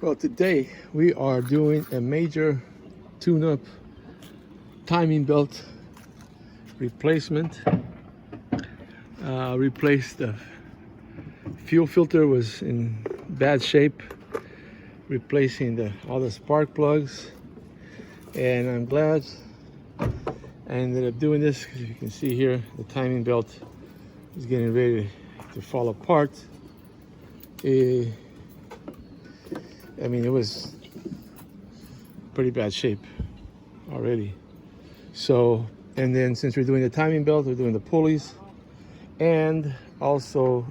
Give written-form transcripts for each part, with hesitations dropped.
Well, today we are doing a major tune-up timing belt replacement. Replaced the fuel filter, was in bad shape. Replacing all the spark plugs, and I'm glad I ended up doing this because you can see here the timing belt is getting ready to fall apart. I mean, it was pretty bad shape already. So, and then since we're doing the timing belt, we're doing the pulleys, and also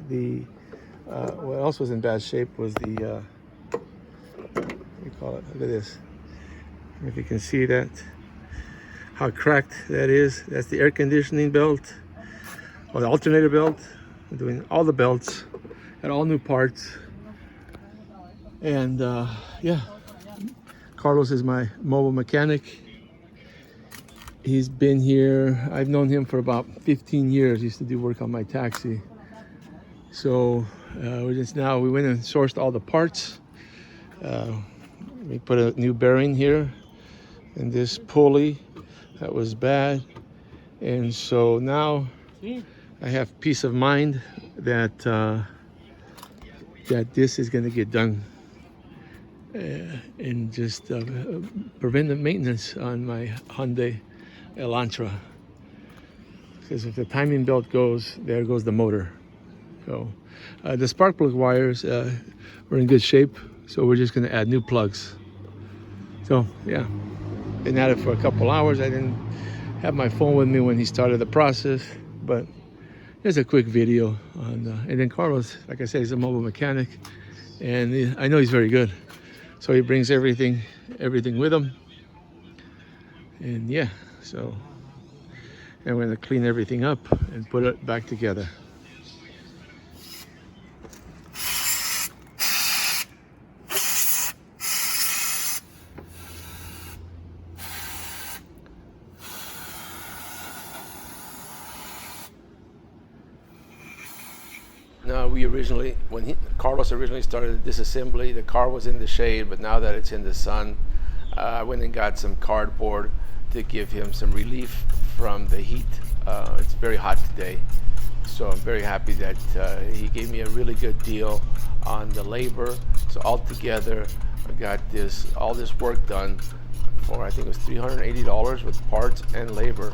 what else was in bad shape was the what do you call it? Look at this. If you can see that, how cracked that is. That's the air conditioning belt, or the alternator belt. I'm doing all the belts and all new parts. And yeah, Carlos is my mobile mechanic. He's been here, I've known him for about 15 years. He used to do work on my taxi. So we went and sourced all the parts. We put a new bearing here and this pulley that was bad. And so now I have peace of mind that that this is going to get done. And just preventive maintenance on my Hyundai Elantra, because if the timing belt goes, there goes the motor. So the spark plug wires were in good shape, so we're just going to add new plugs. So yeah, been at it for a couple hours. I didn't have my phone with me when he started the process, but there's a quick video on and then Carlos, like I said, he's a mobile mechanic, and I know he's very good. So he brings everything with him. And yeah, so, and we're gonna clean everything up and put it back together. No, when Carlos originally started disassembly, the car was in the shade, but now that it's in the sun, I went and got some cardboard to give him some relief from the heat. It's very hot today, so I'm very happy that he gave me a really good deal on the labor. So altogether, I got all this work done for, I think it was $380 with parts and labor.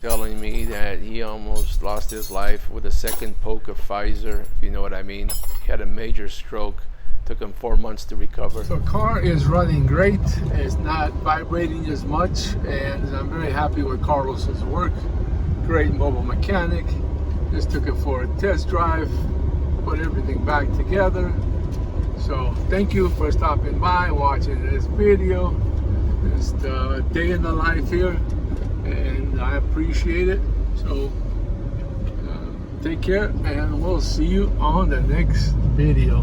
Telling me that he almost lost his life with a second poke of Pfizer, if you know what I mean. He had a major stroke. Took him 4 months to recover. So car is running great. It's not vibrating as much, and I'm very happy with Carlos's work. Great mobile mechanic. Just took it for a test drive, put everything back together. So thank you for stopping by, watching this video. It's the day in the life here, and I appreciate it. So take care, and we'll see you on the next video.